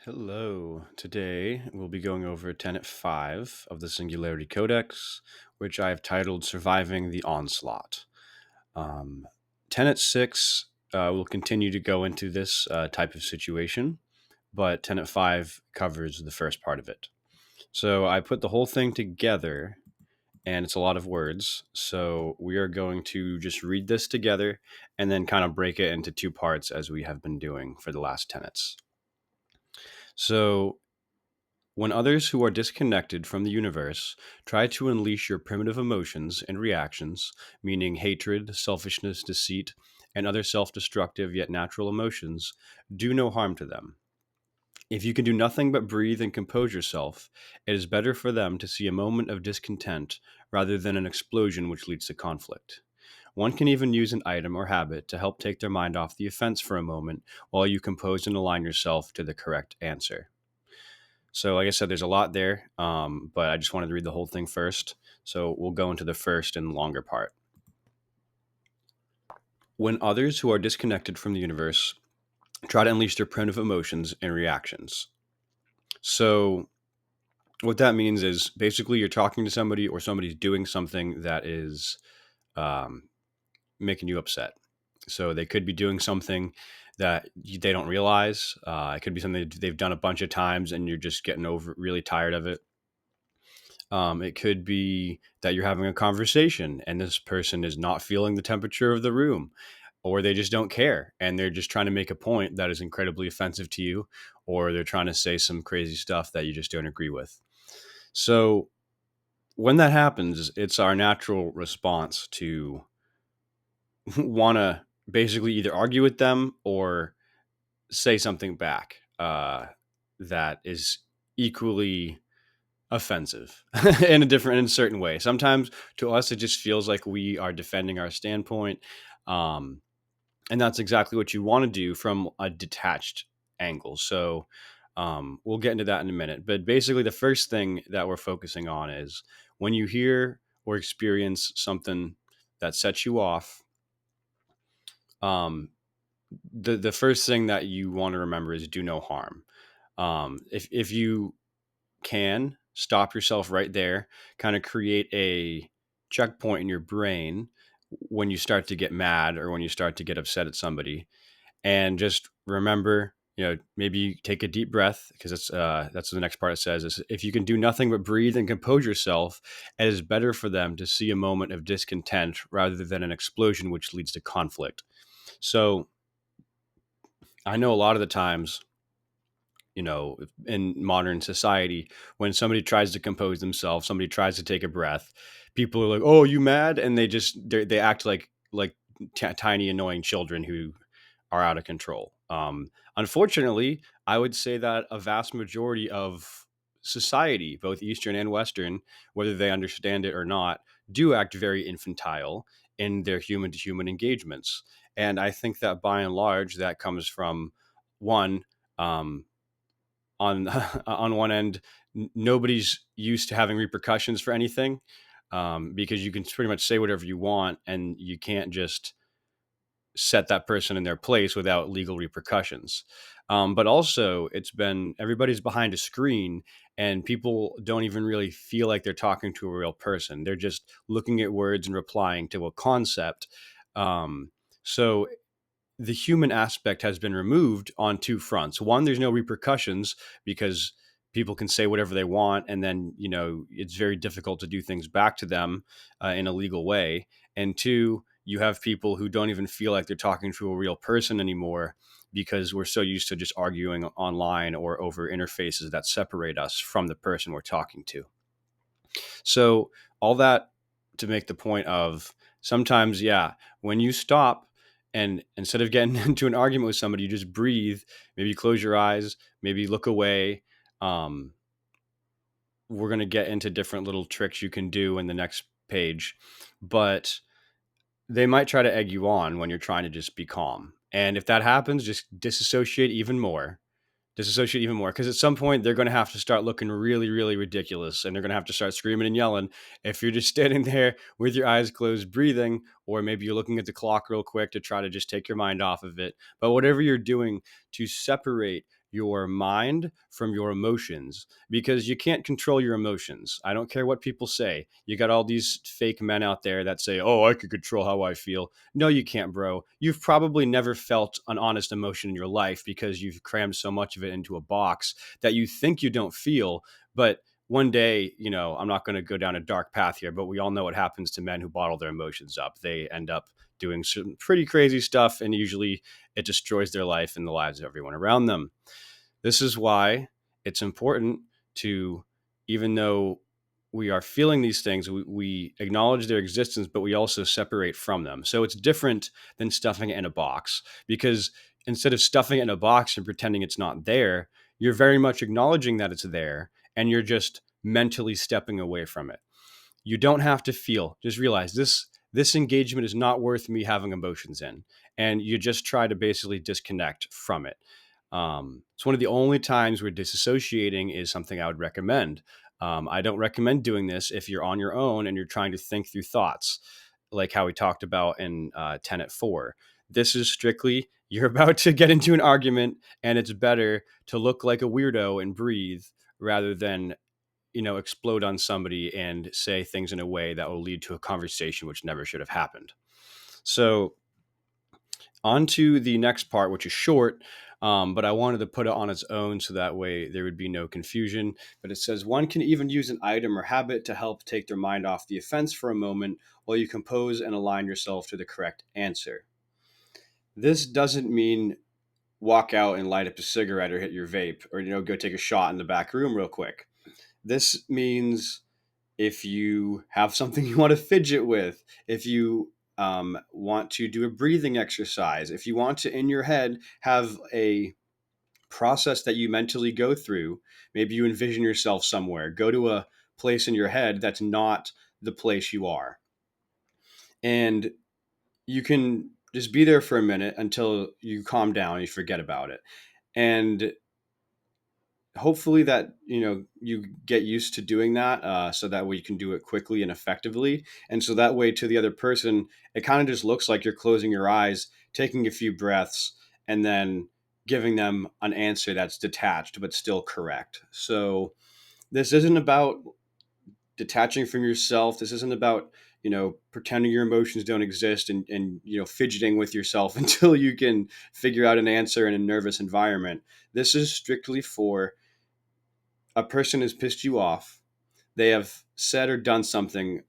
Hello. Today we'll be going over Tenet 5 of the Singularity Codex, which I have titled Surviving the Onslaught. Um, Tenet 6 will continue to go into this type of situation, but Tenet 5 covers the first part of it. So I put the whole thing together, and it's a lot of words. So we are going to just read this together and then kind of break it into two parts as we have been doing for the last tenets. So when others who are disconnected from the universe try to unleash your primitive emotions and reactions, meaning hatred, selfishness, deceit, and other self destructive yet natural emotions, do no harm to them. If you can do nothing but breathe and compose yourself, it is better for them to see a moment of discontent rather than an explosion which leads to conflict. One can even use an item or habit to help take their mind off the offense for a moment while you compose and align yourself to the correct answer. So, like I said, there's a lot there, but I just wanted to read the whole thing first. So, we'll go into the first and longer part. When others who are disconnected from the universe try to unleash their primitive emotions and reactions. So, what that means is basically you're talking to somebody or somebody's doing something that is um, making you upset. So, they could be doing something that they don't realize. It could be something that they've done a bunch of times and you're just getting over really tired of it. It could be that you're having a conversation and this person is not feeling the temperature of the room, or they just don't care and they're just trying to make a point that is incredibly offensive to you, or they're trying to say some crazy stuff that you just don't agree with. So, when that happens, it's our natural response to want to basically either argue with them or say something back that is equally offensive in a certain way. Sometimes to us, it just feels like we are defending our standpoint. Um, and that's exactly what you want to do from a detached angle. So we'll get into that in a minute. But basically, the first thing that we're focusing on is when you hear or experience something that sets you off, um, the first thing that you want to remember is do no harm. If you can stop yourself right there, kind of create a checkpoint in your brain when you start to get mad or when you start to get upset at somebody, and just remember, maybe you take a deep breath, because that's what the next part it says is if you can do nothing but breathe and compose yourself, it is better for them to see a moment of discontent rather than an explosion which leads to conflict. So I know a lot of the times, in modern society, when somebody tries to compose themselves, somebody tries to take a breath, people are like, "Oh, you mad?" And they act like tiny annoying children who are out of control. Unfortunately, I would say that a vast majority of society, both Eastern and Western, whether they understand it or not, do act very infantile in their human to human engagements. And I think that by and large, that comes from one, um, on on one end, nobody's used to having repercussions for anything, because you can pretty much say whatever you want and you can't just set that person in their place without legal repercussions. But also, it's been everybody's behind a screen and people don't even really feel like they're talking to a real person. They're just looking at words and replying to a concept. So the human aspect has been removed on two fronts. One, there's no repercussions because people can say whatever they want, and then it's very difficult to do things back to them in a legal way. And two, you have people who don't even feel like they're talking to a real person anymore because we're so used to just arguing online or over interfaces that separate us from the person we're talking to. So all that to make the point of sometimes, yeah, when you stop and instead of getting into an argument with somebody, you just breathe, maybe close your eyes, maybe look away. Um, we're going to get into different little tricks you can do in the next page, but they might try to egg you on when you're trying to just be calm. And if that happens, just disassociate even more, because at some point they're going to have to start looking really, really ridiculous and they're going to have to start screaming and yelling. If you're just standing there with your eyes closed breathing, or maybe you're looking at the clock real quick to try to just take your mind off of it, but whatever you're doing to separate your mind from your emotions, because you can't control your emotions. I don't care what people say. You got all these fake men out there that say, "Oh, I could control how I feel." No, you can't, bro. You've probably never felt an honest emotion in your life because you've crammed so much of it into a box that you think you don't feel. But one day, I'm not going to go down a dark path here, but we all know what happens to men who bottle their emotions up. They end up doing some pretty crazy stuff, and usually it destroys their life and the lives of everyone around them. This is why it's important to, even though we are feeling these things, we acknowledge their existence, but we also separate from them. So it's different than stuffing it in a box, because instead of stuffing it in a box and pretending it's not there, you're very much acknowledging that it's there, and you're just mentally stepping away from it. You don't have to feel. Just realize this engagement is not worth me having emotions in, and you just try to basically disconnect from it. It's one of the only times where disassociating is something I would recommend. I don't recommend doing this if you're on your own and you're trying to think through thoughts, like how we talked about in Tenet 4. This is strictly you're about to get into an argument, and it's better to look like a weirdo and breathe rather than explode on somebody and say things in a way that will lead to a conversation which never should have happened. So, on to the next part, which is short, but I wanted to put it on its own so that way there would be no confusion. But it says one can even use an item or habit to help take their mind off the offense for a moment while you compose and align yourself to the correct answer. This doesn't mean walk out and light up a cigarette or hit your vape or go take a shot in the back room real quick. This means if you have something you want to fidget with, if you want to do a breathing exercise, if you want to, in your head, have a process that you mentally go through, maybe you envision yourself somewhere, go to a place in your head that's not the place you are. And you can just be there for a minute until you calm down and you forget about it. And hopefully that you get used to doing that, so that way you can do it quickly and effectively, and so that way to the other person it kind of just looks like you're closing your eyes, taking a few breaths, and then giving them an answer that's detached but still correct. So this isn't about detaching from yourself. This isn't about pretending your emotions don't exist and fidgeting with yourself until you can figure out an answer in a nervous environment. This is strictly for a person has pissed you off, they have said or done something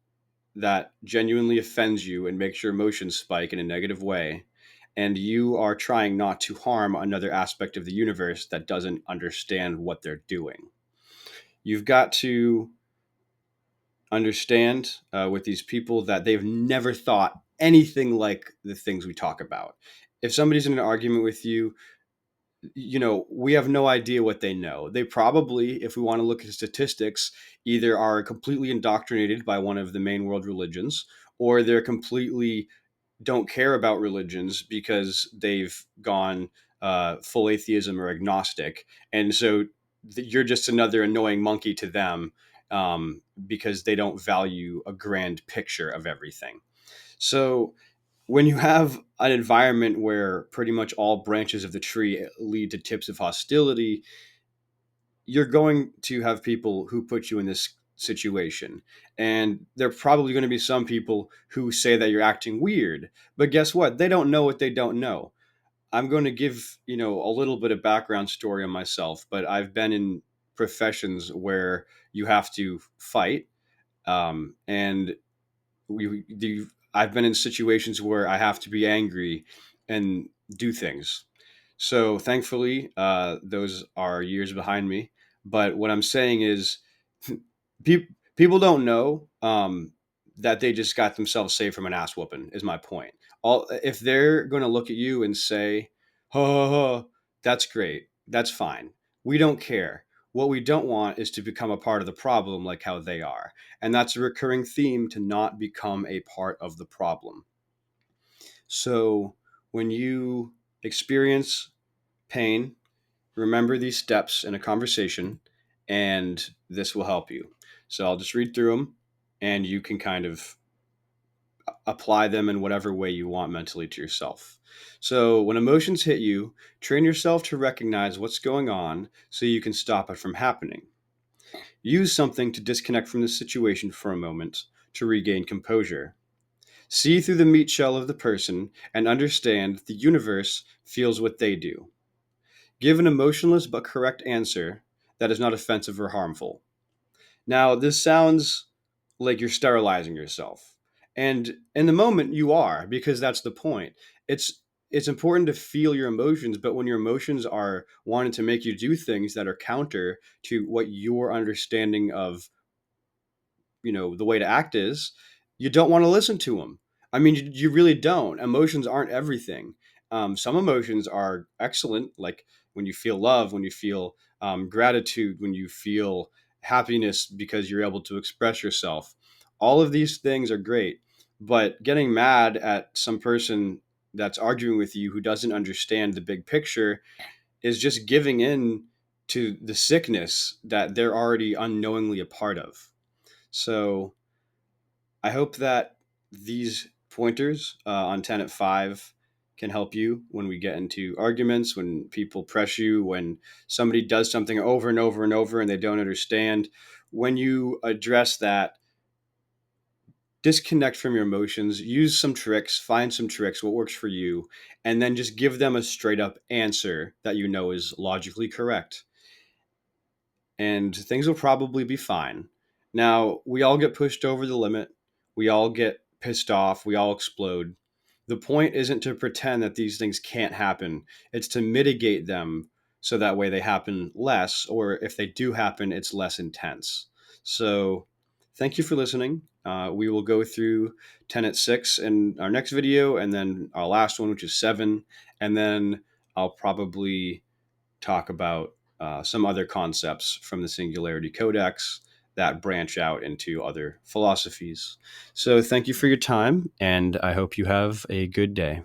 that genuinely offends you and makes your emotions spike in a negative way, and you are trying not to harm another aspect of the universe that doesn't understand what they're doing. You've got to understand with these people that they've never thought anything like the things we talk about. If somebody's in an argument with you, we have no idea what they know. They probably, if we want to look at statistics, either are completely indoctrinated by one of the main world religions, or they're completely don't care about religions because they've gone full atheism or agnostic. And so you're just another annoying monkey to them, because they don't value a grand picture of everything. So when you have an environment where pretty much all branches of the tree lead to tips of hostility, you're going to have people who put you in this situation. And there are probably going to be some people who say that you're acting weird. But guess what? They don't know what they don't know. I'm going to give, a little bit of background story on myself, but I've been in professions where you have to fight. And I've been in situations where I have to be angry and do things. So thankfully, those are years behind me. But what I'm saying is, people don't know that they just got themselves saved from an ass whooping. Is my point. All if they're going to look at you and say, "Ha ha ha," that's great. That's fine. We don't care. What we don't want is to become a part of the problem like how they are. And that's a recurring theme, to not become a part of the problem. So when you experience pain, remember these steps in a conversation, and this will help you. So I'll just read through them, and you can kind of apply them in whatever way you want mentally to yourself. So when emotions hit you, train yourself to recognize what's going on so you can stop it from happening. Use something to disconnect from the situation for a moment to regain composure. See through the meat shell of the person and understand the universe feels what they do. Give an emotionless but correct answer that is not offensive or harmful. Now, this sounds like you're sterilizing yourself. And in the moment you are, because that's the point. It's important to feel your emotions, but when your emotions are wanting to make you do things that are counter to what your understanding of, the way to act is, you don't want to listen to them. I mean, you really don't. Emotions aren't everything. Some emotions are excellent, like when you feel love, when you feel gratitude, when you feel happiness because you're able to express yourself. All of these things are great, but getting mad at some person that's arguing with you who doesn't understand the big picture is just giving in to the sickness that they're already unknowingly a part of. So I hope that these pointers on Tenet 5 can help you when we get into arguments, when people press you, when somebody does something over and over and over and they don't understand. When you address that, disconnect from your emotions, use some tricks, find some tricks, what works for you, and then just give them a straight up answer that you know is logically correct, and things will probably be fine. Now, we all get pushed over the limit. We all get pissed off. We all explode. The point isn't to pretend that these things can't happen, it's to mitigate them so that way they happen less, or if they do happen, it's less intense. So, thank you for listening. We will go through Tenet 6 in our next video, and then our last one, which is 7, and then I'll probably talk about some other concepts from the Singularity Codex that branch out into other philosophies. So, thank you for your time, and I hope you have a good day.